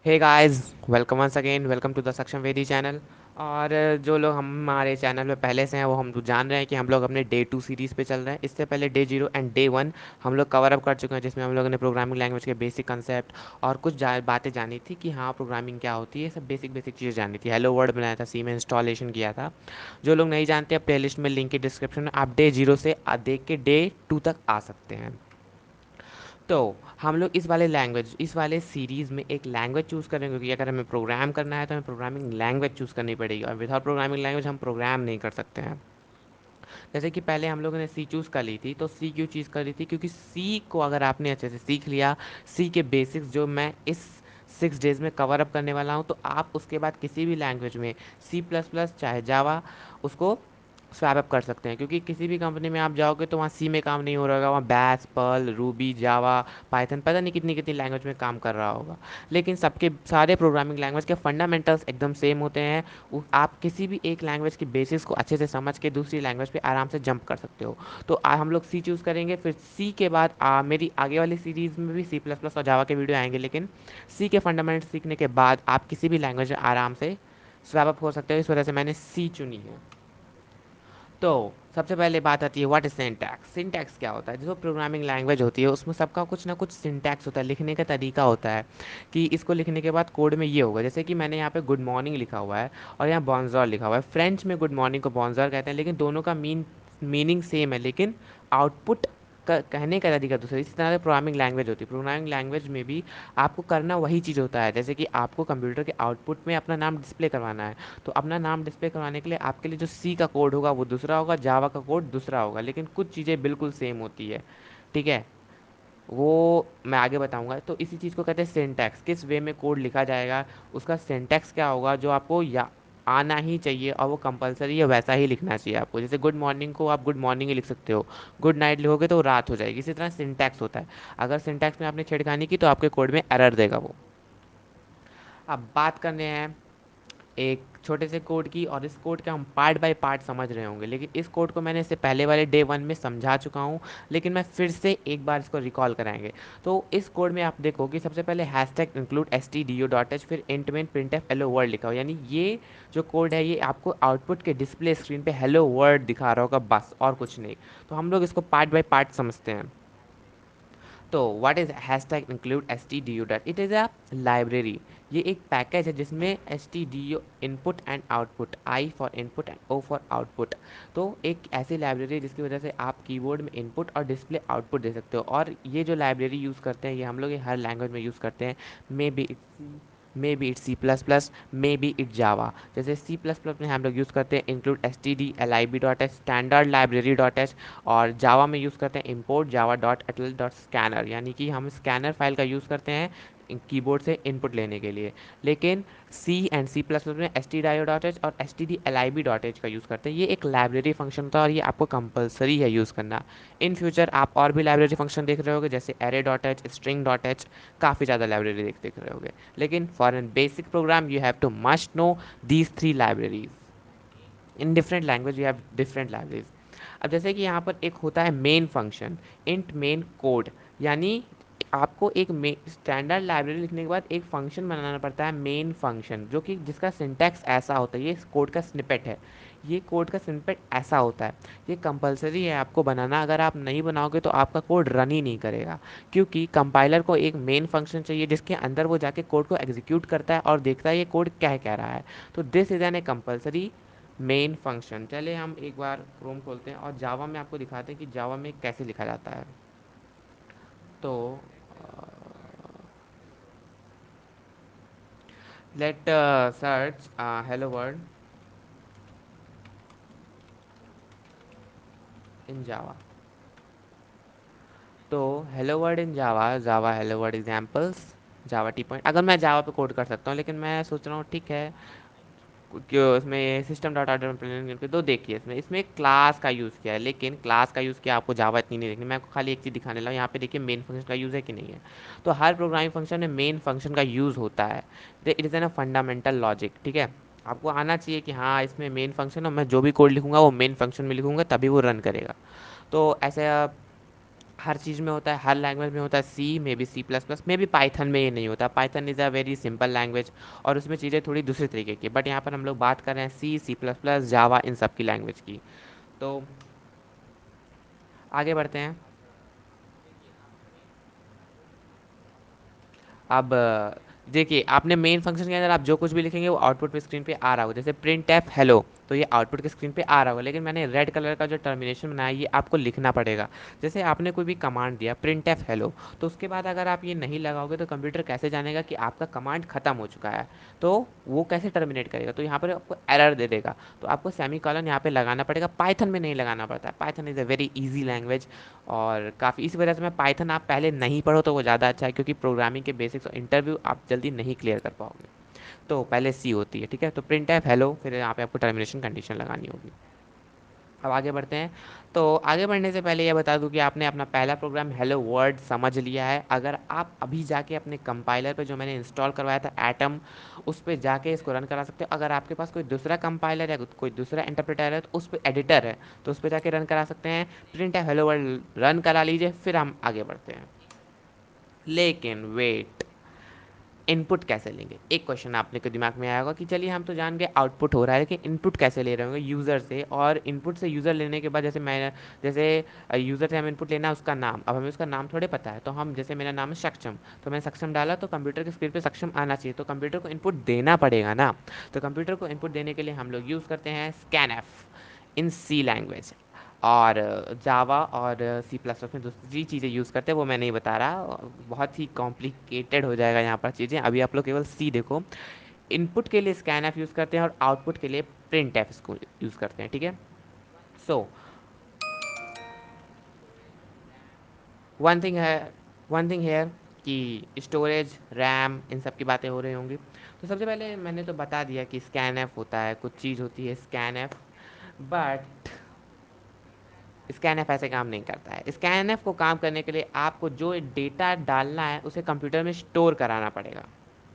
Hey guys, welcome once again, welcome to the Saksham Vedi channel. और जो लोग हमारे चैनल पे पहले से हैं वो हम जान रहे हैं कि हम लोग अपने डे 2 सीरीज़ पे चल रहे हैं। इससे पहले डे 0 एंड डे 1 हम लोग कवर अप कर चुके हैं, जिसमें हम लोगों ने प्रोग्रामिंग लैंग्वेज के बेसिक कंसेप्ट और कुछ बातें जानी थी कि हाँ प्रोग्रामिंग क्या होती है। सब बेसिक बेसिक चीज़ें जानी थी। हेलो वर्ड बनाया था, सी में इंस्टॉलेशन किया था। जो लोग नहीं जानते, प्ले लिस्ट में लिंक के डिस्क्रिप्शन में आप डे 0 से देख के डे 2 तक आ सकते हैं। तो हम लोग इस वाले सीरीज़ में एक लैंग्वेज चूज़ करेंगे, क्योंकि अगर हमें प्रोग्राम करना है तो हमें प्रोग्रामिंग लैंग्वेज चूज़ करनी पड़ेगी, और विदाउट प्रोग्रामिंग लैंग्वेज हम प्रोग्राम नहीं कर सकते हैं। जैसे कि पहले हम लोगों ने सी चूज़ कर ली थी, तो सी क्यों चीज़ कर ली थी? क्योंकि सी को अगर आपने अच्छे से सीख लिया, सी के बेसिक्स जो मैं इस 6 डेज़ में कवर अप करने वाला हूँ, तो आप उसके बाद किसी भी लैंग्वेज में सी प्लस प्लस चाहे जावा उसको स्वैप अप कर सकते हैं। क्योंकि किसी भी कंपनी में आप जाओगे तो वहाँ सी में काम नहीं हो रहा होगा, वहाँ बैश, पर्ल, रूबी, जावा, पाइथन, पता नहीं कितनी कितनी लैंग्वेज में काम कर रहा होगा। लेकिन सबके सारे प्रोग्रामिंग लैंग्वेज के फंडामेंटल्स एकदम सेम होते हैं। आप किसी भी एक लैंग्वेज की बेसिक्स को अच्छे से समझ के दूसरी लैंग्वेज पे आराम से जंप कर सकते हो। तो हम लोग सी चूज़ करेंगे, फिर सी के बाद मेरी आगे वाली सीरीज़ में भी सी प्लस प्लस और जावा के वीडियो आएंगे, लेकिन सी के फंडामेंटल सीखने के बाद आप किसी भी लैंग्वेज में आराम से स्वैप अप हो सकते हो। इस वजह से मैंने सी चुनी है। तो सबसे पहले बात आती है व्हाट इज सिंटैक्स। सिंटैक्स क्या होता है? जो प्रोग्रामिंग लैंग्वेज होती है उसमें सबका कुछ ना कुछ सिंटैक्स होता है, लिखने का तरीका होता है कि इसको लिखने के बाद कोड में ये होगा। जैसे कि मैंने यहाँ पे गुड मॉर्निंग लिखा हुआ है और यहाँ बॉन्जॉर लिखा हुआ है। फ्रेंच में गुड मॉर्निंग को बॉन्जॉर कहते हैं, लेकिन दोनों का मीनिंग सेम है, लेकिन आउटपुट कहने का तरीका दूसरा। इसी तरह से प्रोग्रामिंग लैंग्वेज होती है। प्रोग्रामिंग लैंग्वेज में भी आपको करना वही चीज़ होता है। जैसे कि आपको कंप्यूटर के आउटपुट में अपना नाम डिस्प्ले करवाना है, तो अपना नाम डिस्प्ले करवाने के लिए आपके लिए जो सी का कोड होगा वो दूसरा होगा, जावा का कोड दूसरा होगा, लेकिन कुछ चीज़ें बिल्कुल सेम होती है। ठीक है, वो मैं आगे बताऊंगा। तो इसी चीज़ को कहते हैं सिंटैक्स। किस वे में कोड लिखा जाएगा, उसका सिंटैक्स क्या होगा, जो आपको या आना ही चाहिए, और वो कंपलसरी है, वैसा ही लिखना चाहिए आपको। जैसे गुड मॉर्निंग को आप गुड मॉर्निंग ही लिख सकते हो, गुड नाइट लिखोगे तो रात हो जाएगी। इसी तरह सिंटैक्स होता है। अगर सिंटैक्स में आपने छेड़खानी की तो आपके कोड में एरर देगा वो। अब बात करने हैं एक छोटे से कोड की, और इस कोड के हम पार्ट बाय पार्ट समझ रहे होंगे, लेकिन इस कोड को मैंने इससे पहले वाले डे 1 में समझा चुका हूँ, लेकिन मैं फिर से एक बार इसको रिकॉल कराएंगे। तो इस कोड में आप देखो कि सबसे पहले hashtag include S T D O dot H, फिर इंट में प्रिंट एफ हेलो वर्ल्ड लिखा हो। यानी ये जो कोड है ये आपको आउटपुट के डिस्प्ले स्क्रीन पे हेलो वर्ल्ड दिखा रहा होगा, बस और कुछ नहीं। तो हम लोग इसको पार्ट बाय पार्ट समझते हैं। तो what is hashtag include S T D U dot, it is a library. ये एक पैकेज है जिसमें S T D U input and output, I for input and O for output. तो एक ऐसी लाइब्रेरी है जिसकी वजह से आप कीबोर्ड में इनपुट और डिस्प्ले आउटपुट दे सकते हो। और ये जो लाइब्रेरी यूज़ करते हैं ये हम लोग ये हर लैंग्वेज में यूज़ करते हैं। Maybe it C plus plus, maybe it Java. जैसे सी प्लस प्लस में हम लोग यूज़ करते हैं include S T D L I B dot H, standard library dot H. और जावा में यूज़ करते हैं import Java dot util dot scanner, यानी कि हम स्कैनर फाइल का यूज़ करते हैं कीबोर्ड से इनपुट लेने के लिए। लेकिन C and C plus plus में S T D I O dot H और S T D L I B dot H का यूज़ करते हैं। ये एक लाइब्रेरी फंक्शन होता है और ये आपको कंपलसरी है यूज़ करना। इन फ्यूचर आप और भी लाइब्रेरी फंक्शन देख रहे होगे, जैसे array dot H, string dot H, काफ़ी ज़्यादा लाइब्रेरी देख रहे होगे। लेकिन for an basic program you have to must know these 3 libraries. In different language you have different libraries. अब जैसे कि यहाँ पर एक होता है main function, int main code. यानी आपको एक स्टैंडर्ड लाइब्रेरी लिखने के बाद एक फंक्शन बनाना पड़ता है, मेन फंक्शन, जो कि जिसका सिंटैक्स ऐसा होता है। ये कोड का स्निपेट है, ये कोड का स्निपेट ऐसा होता है। ये कंपलसरी है आपको बनाना, अगर आप नहीं बनाओगे तो आपका कोड रन ही नहीं करेगा। क्योंकि कंपाइलर को एक मेन फंक्शन चाहिए जिसके अंदर वो जाके कोड को एग्जीक्यूट करता है और देखता है ये कोड क्या कह रहा है। तो this is an a compulsory main function. चले हम एक बार क्रोम खोलते हैं और जावा में आपको दिखाते हैं कि जावा में कैसे लिखा जाता है। तो let search hello world in Java. तो hello world in Java, Java hello world examples, Java T point. अगर मैं जावा पे कोड कर सकता हूँ, लेकिन मैं सोच रहा हूँ ठीक है क्यों इसमें सिस्टम डॉट आउट करके। तो देखिए इसमें इसमें क्लास का यूज़ किया है, लेकिन क्लास का यूज़ किया आपको जावा इतनी नहीं देखनी। मैं आपको खाली एक चीज़ दिखाने लगा, यहाँ पे देखिए मेन फंक्शन का यूज़ है कि नहीं है। तो हर प्रोग्रामिंग फंक्शन में मेन फंक्शन का यूज़ होता है। It is an a fundamental logic. ठीक है, आपको आना चाहिए कि हाँ इसमें मेन फंक्शन है, मैं जो भी कोड लिखूंगा वो मेन फंक्शन में लिखूंगा तभी वो रन करेगा। तो ऐसे हर चीज़ में होता है, हर लैंग्वेज में होता है। C maybe C plus plus maybe, Python में ये नहीं होता। Python is a very simple language और उसमें चीज़ें थोड़ी दूसरे तरीके की, बट यहाँ पर हम लोग बात कर रहे हैं सी, सी प्लस प्लस, जावा, इन सब की लैंग्वेज की। तो आगे बढ़ते हैं। अब देखिए, आपने मेन फंक्शन के अंदर आप जो कुछ भी लिखेंगे वो आउटपुट पे स्क्रीन पे आ रहा होगा। जैसे प्रिंट एफ हेलो, तो ये आउटपुट के स्क्रीन पे आ रहा होगा, लेकिन मैंने रेड कलर का जो टर्मिनेशन बनाया ये आपको लिखना पड़ेगा। जैसे आपने कोई भी कमांड दिया प्रिंट एफ हेलो, तो उसके बाद अगर आप ये नहीं लगाओगे तो कंप्यूटर कैसे जानेगा कि आपका कमांड खत्म हो चुका है, तो वो कैसे टर्मिनेट करेगा? तो यहाँ पर आपको एरर दे देगा, तो आपको सेमी कॉलन यहाँ पे लगाना पड़ेगा। पाइथन में नहीं लगाना पड़ता है, Python is a very easy language और काफ़ी, इस वजह से मैं पाइथन आप पहले नहीं पढ़ो तो वो ज़्यादा अच्छा है, क्योंकि प्रोग्रामिंग के बेसिक्स और इंटरव्यू आप जल्दी नहीं क्लियर कर पाओगे। तो पहले सी होती है, ठीक है। तो प्रिंट एफ हेलो, फिर यहाँ पे आपको टर्मिनेशन कंडीशन लगानी होगी। अब आगे बढ़ते हैं। तो आगे बढ़ने से पहले ये बता दूं कि आपने अपना पहला प्रोग्राम हेलो वर्ल्ड समझ लिया है। अगर आप अभी जाके अपने कंपाइलर पे जो मैंने इंस्टॉल करवाया था एटम, उस पर जाके इसको रन करा सकते हो। अगर आपके पास कोई दूसरा कंपाइलर है, कोई दूसरा इंटरप्रेटर है, तो उस पर एडिटर है, तो उस पर जाके रन करा सकते हैं। Print F hello world run करा लीजिए, फिर हम आगे बढ़ते हैं। लेकिन वेट, इनपुट कैसे लेंगे? एक क्वेश्चन आपने के दिमाग में आया होगा कि चलिए हम तो जान गए आउटपुट हो रहा है, लेकिन इनपुट कैसे ले रहे होंगे यूज़र से, और इनपुट से यूज़र लेने के बाद जैसे मैं, जैसे यूज़र से हम इनपुट लेना है उसका नाम, अब हमें उसका नाम थोड़े पता है, तो हम जैसे मेरा नाम है सक्षम, तो मैंने सक्षम डाला तो कंप्यूटर की स्क्रीन पे सक्षम आना चाहिए, तो कंप्यूटर को इनपुट देना पड़ेगा ना। तो कंप्यूटर को इनपुट देने के लिए हम लोग यूज़ करते हैं स्कैनएफ इन सी लैंग्वेज, और जावा और सी प्लस प्लस में दूसरी चीज़ें यूज़ करते हैं, वो मैं नहीं बता रहा, बहुत ही कॉम्प्लिकेटेड हो जाएगा यहाँ पर चीज़ें। अभी आप लोग केवल सी देखो। इनपुट के लिए स्कैन यूज़ करते हैं और आउटपुट के लिए प्रिंट एफ इसको यूज़ करते हैं, ठीक है। सो वन थिंग है, वन थिंग है कि स्टोरेज, रैम, इन सब की बातें हो रही होंगी। तो सबसे पहले मैंने तो बता दिया कि स्कैन एफ होता है, कुछ चीज़ होती है स्कैन एफ, बट स्कैनएफ ऐसे काम नहीं करता है। स्कैनएफ को काम करने के लिए आपको जो डेटा डालना है उसे कंप्यूटर में स्टोर कराना पड़ेगा,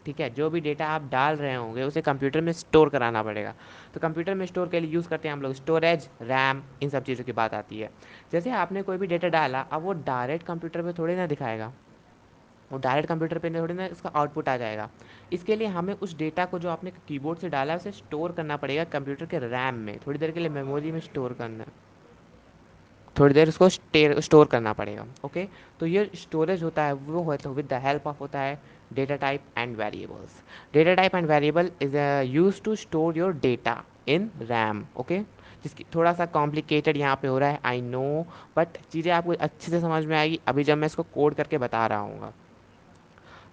ठीक है। जो भी डेटा आप डाल रहे होंगे उसे कंप्यूटर में स्टोर कराना पड़ेगा। तो कंप्यूटर में स्टोर के लिए यूज़ करते हैं हम लोग स्टोरेज, रैम, इन सब चीज़ों की बात आती है। जैसे आपने कोई भी डेटा डाला, अब वो डायरेक्ट कंप्यूटर पे थोड़ी ना दिखाएगा, वो डायरेक्ट कंप्यूटर पे थोड़ी ना उसका आउटपुट आ जाएगा। इसके लिए हमें उस डेटा को जो आपने कीबोर्ड से डाला है उसे स्टोर करना पड़ेगा कंप्यूटर के रैम में, थोड़ी देर के लिए मेमोरी में स्टोर करना, थोड़ी देर उसको स्टोर करना पड़ेगा, ओके। तो ये स्टोरेज होता है वो होता है विद द हेल्प ऑफ होता है data type and variables. Data type and variable is use to store your data in RAM, okay. जिसकी थोड़ा सा कॉम्प्लिकेटेड यहाँ पे हो रहा है, आई नो, बट चीज़ें आपको अच्छे से समझ में आएगी अभी जब मैं इसको कोड करके बता रहा हूँ।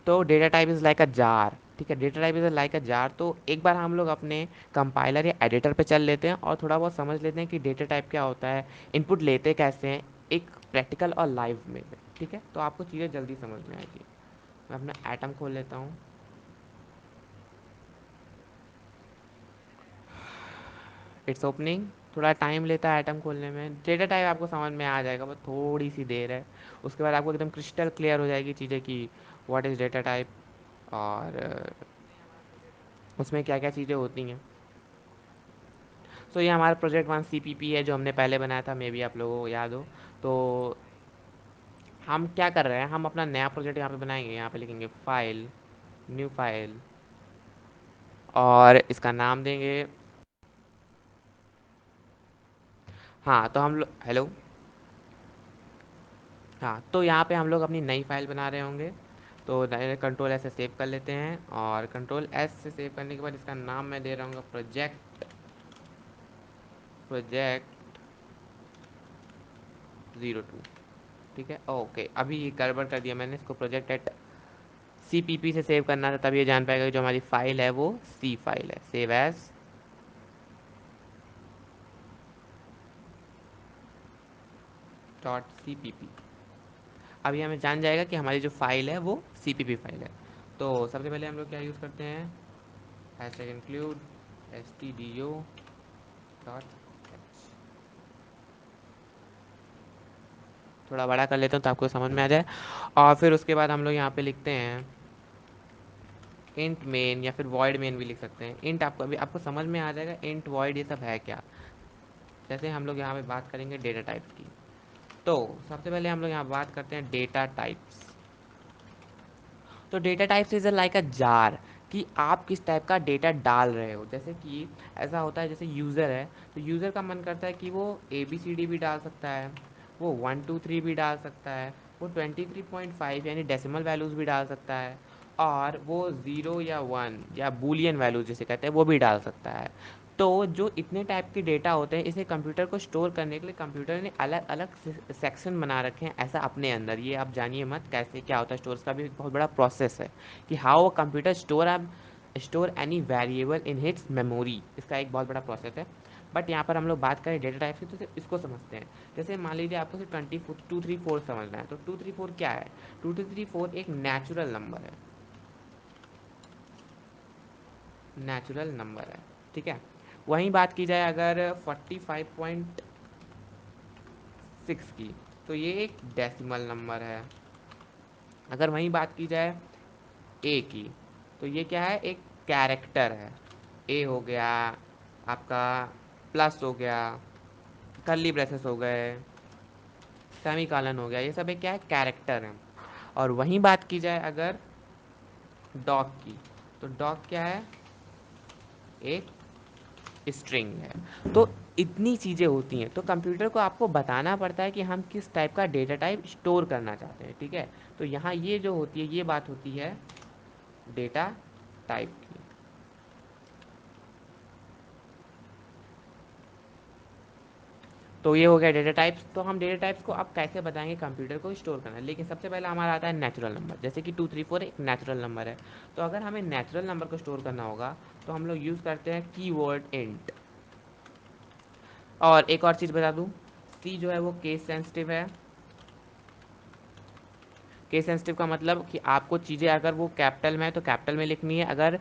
तो data type is like a jar, ठीक है। Data type is like a jar. तो एक बार हम लोग अपने कंपाइलर या एडिटर पे चल लेते हैं और थोड़ा बहुत समझ लेते हैं कि डेटा टाइप क्या होता है, इनपुट लेते कैसे हैं, एक प्रैक्टिकल और लाइव में, ठीक है। तो आपको चीज़ें जल्दी समझ में आएगी। मैं अपना एटम खोल लेता हूँ। इट्स ओपनिंग, थोड़ा टाइम लेता है एटम खोलने में। डेटा टाइप आपको समझ में आ जाएगा, बस थोड़ी सी देर है, उसके बाद आपको एकदम क्रिस्टल क्लियर हो जाएगी चीज़ें कि व्हाट इज़ डेटा टाइप, और उसमें क्या क्या चीज़ें होती हैं। सो ये हमारा प्रोजेक्ट 1 सीपीपी है जो हमने पहले बनाया था, मे बी आप लोगों को याद हो। तो हम क्या कर रहे हैं, हम अपना नया प्रोजेक्ट यहाँ पे बनाएंगे, यहाँ पे लिखेंगे फाइल, न्यू फाइल, और इसका नाम देंगे, हाँ तो हम लोग हेलो, हाँ तो यहाँ पे हम लोग अपनी नई फाइल बना रहे होंगे। तो कंट्रोल एस से सेव कर लेते हैं, और कंट्रोल एस से सेव करने के बाद इसका नाम मैं दे रहा हूँ प्रोजेक्ट, प्रोजेक्ट 02, ठीक है। ओके, अभी ये गड़बड़ कर दिया मैंने, इसको प्रोजेक्ट एट सीपीपी से सेव करना था, तब ये जान पाएगा कि जो हमारी फाइल है वो सी फाइल है, सेव एज डॉट सीपीपी। अभी हमें जान जाएगा कि हमारी जो फाइल है वो सीपीपी फाइल है। तो सबसे पहले हम लोग क्या यूज़ करते हैं, हैशटैग इंक्लूड stdio डॉट, थोड़ा बड़ा कर लेता हूँ तो आपको समझ में आ जाए। और फिर उसके बाद हम लोग यहाँ पे लिखते हैं इंट मेन, या फिर वॉइड मेन भी लिख सकते हैं। इंट आपको अभी आपको समझ में आ जाएगा इंट वॉइड ये सब है क्या। जैसे हम लोग यहाँ पे बात करेंगे डेटा टाइप की, तो सबसे पहले हम लोग यहाँ बात करते हैं डेटा टाइप्स। तो data types is like a jar, कि आप किस टाइप का डेटा डाल रहे हो। जैसे कि ऐसा होता है, जैसे यूज़र है तो यूज़र का मन करता है कि वो ABCD भी डाल सकता है, वो 1 2 3 भी डाल सकता है, वो 23.5 यानी डेसिमल वैल्यूज़ भी डाल सकता है, और वो 0 या 1 या बूलियन वैल्यूज जिसे कहते हैं वो भी डाल सकता है। तो जो इतने टाइप के डेटा होते हैं, इसे कंप्यूटर को स्टोर करने के लिए कंप्यूटर ने अलग अलग सेक्शन बना रखे हैं ऐसा अपने अंदर। ये आप जानिए मत कैसे क्या होता है स्टोर, का भी एक बहुत बड़ा प्रोसेस है कि how a computer store any variable in hits memory. इसका एक बहुत बड़ा प्रोसेस है। बट यहाँ पर हम लोग बात करें डेटा टाइप की तो सिर्फ इसको समझते हैं। जैसे मान लीजिए आपको सिर्फ 2 3 4 समझना है, तो 2 3 4 क्या है? 2 2 3 4 एक नेचुरल नंबर है, नेचुरल नंबर है, ठीक है। वहीं बात की जाए अगर 45.6 की, तो ये एक डेसिमल नंबर है। अगर वहीं बात की जाए ए की, तो ये क्या है? एक कैरेक्टर है। ए हो गया आपका, प्लस हो गया, कर्ली ब्रेसेस हो गए, सेमी कॉलन हो गया, ये सब एक क्या है? कैरेक्टर है। और वहीं बात की जाए अगर डॉग की, तो डॉग क्या है? एक स्ट्रिंग है। तो इतनी चीज़ें होती हैं, तो कंप्यूटर को आपको बताना पड़ता है कि हम किस टाइप का डेटा टाइप स्टोर करना चाहते हैं, ठीक है। तो यहाँ ये जो होती है, ये बात होती है डेटा टाइप की। तो ये हो गया डेटा टाइप्स। तो हम डेटा टाइप्स को अब कैसे बताएंगे कंप्यूटर को स्टोर करना। लेकिन सबसे पहले हमारा आता है नेचुरल नंबर। जैसे कि 2 3 4 एक नेचुरल नंबर है। तो अगर हमें नेचुरल नंबर को स्टोर करना होगा तो हम लोग यूज़ करते हैं कीवर्ड इंट। और एक और चीज़ बता दूँ, सी जो है वो केस सेंसिटिव है। केस सेंसिटिव का मतलब कि आपको चीज़ें अगर वो कैपिटल में है तो कैपिटल में लिखनी है, अगर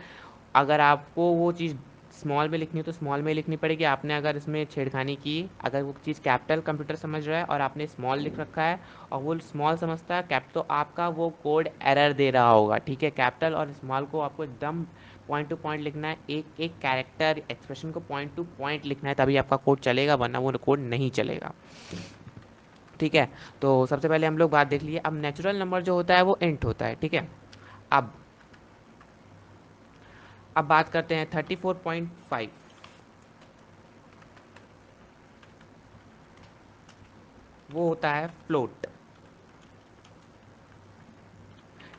अगर आपको वो चीज़ स्मॉल में लिखनी है तो स्मॉल में लिखनी पड़ेगी। आपने अगर इसमें छेड़खानी की, अगर वो चीज़ कैपिटल कंप्यूटर समझ रहा है और आपने स्मॉल लिख रखा है और वो स्मॉल समझता है कैप, तो आपका वो कोड एरर दे रहा होगा, ठीक है। कैपिटल और स्मॉल को आपको एकदम पॉइंट टू पॉइंट लिखना है, एक एक कैरेक्टर एक्सप्रेशन को पॉइंट टू पॉइंट लिखना है, तभी आपका कोड चलेगा, वरना वो कोड नहीं चलेगा, ठीक है। तो सबसे पहले हम लोग बात देख लिए। अब नेचुरल नंबर जो होता है वो इंट होता है, ठीक है। अब अब बात करते हैं 34.5। वो होता है फ्लोट,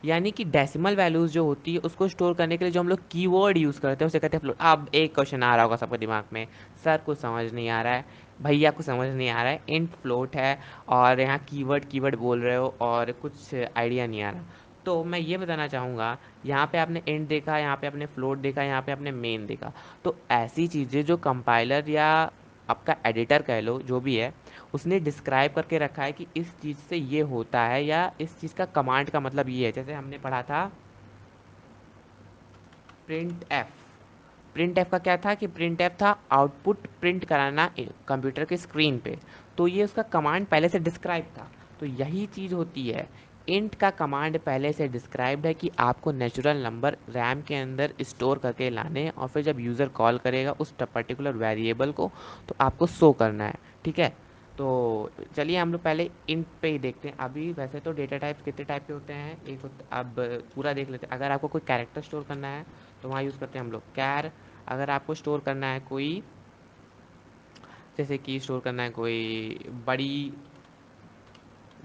यानी कि डेसिमल वैल्यूज जो होती है उसको स्टोर करने के लिए जो हम लोग कीवर्ड यूज़ करते हैं उसे कहते हैं फ्लोट। अब एक क्वेश्चन आ रहा होगा सबके दिमाग में, सर को समझ नहीं आ रहा है, भैया को समझ नहीं आ रहा है, इंट फ्लोट है और यहाँ कीवर्ड कीवर्ड बोल रहे हो और कुछ आइडिया नहीं आ रहा। तो मैं ये बताना चाहूँगा, यहाँ पे आपने इंट देखा, यहाँ पे आपने फ्लोट देखा, यहाँ पे आपने मेन देखा। तो ऐसी चीज़ें जो कंपाइलर या आपका एडिटर कह लो जो भी है, उसने डिस्क्राइब करके रखा है कि इस चीज़ से ये होता है या इस चीज़ का कमांड का मतलब ये है। जैसे हमने पढ़ा था प्रिंट एफ। प्रिंट एफ का क्या था कि प्रिंट एफ था आउटपुट प्रिंट कराना कंप्यूटर के स्क्रीन पे। तो ये उसका कमांड पहले से डिस्क्राइब था। तो यही चीज़ होती है, इंट का कमांड पहले से डिस्क्राइब्ड है कि आपको नेचुरल नंबर रैम के अंदर स्टोर करके लाने हैं और फिर जब यूज़र कॉल करेगा उस पर्टिकुलर वेरिएबल को तो आपको शो करना है, ठीक है। तो चलिए हम लोग पहले इंट पे ही देखते हैं। अभी वैसे तो डेटा टाइप्स कितने टाइप के होते हैं, अब पूरा देख लेते हैं। अगर आपको कोई कैरेक्टर स्टोर करना है तो वहाँ यूज़ करते हैं हम लोग कैर। अगर आपको स्टोर करना है कोई, जैसे कि स्टोर करना है कोई बड़ी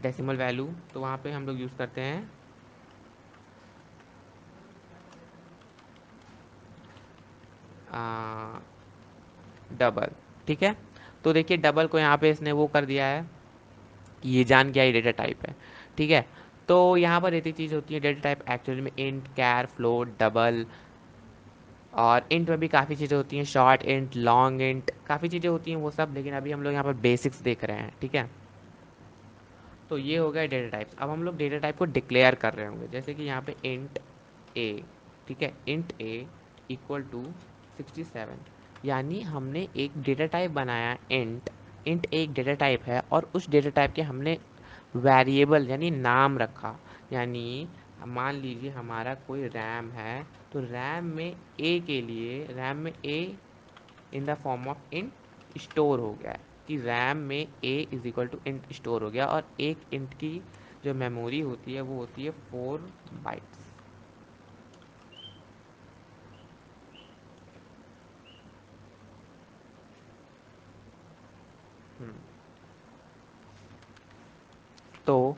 डेसिमल वैल्यू, तो वहाँ पे हम लोग यूज़ करते हैं डबल, ठीक है। तो देखिए डबल को यहाँ पे इसने वो कर दिया है कि ये जान गया ये डेटा टाइप है, ठीक है। तो यहाँ पर इतनी चीज़ होती है डेटा टाइप एक्चुअली में, इंट, कैर, फ्लोट, डबल। और इंट में भी काफ़ी चीज़ें होती हैं, शॉर्ट इंट, लॉन्ग इंट, काफ़ी चीज़ें होती हैं वो सब, लेकिन अभी हम लोग यहाँ पर बेसिक्स देख रहे हैं, ठीक है। तो ये हो गया डेटा टाइप्स। अब हम लोग डेटा टाइप को डिक्लेयर कर रहे होंगे, जैसे कि यहाँ पे इंट ए, ठीक है, इंट ए इक्वल टू 67। यानी हमने एक डेटा टाइप बनाया इंट। इंट एक डेटा टाइप है और उस डेटा टाइप के हमने वेरिएबल यानी नाम रखा। यानी मान लीजिए हमारा कोई रैम है, तो रैम में ए के लिए, रैम में A in the form of int store हो गया है, कि रैम में A is equal to int store हो गया, और एक इंट की जो मेमोरी होती है वो होती है 4 बाइट्स। तो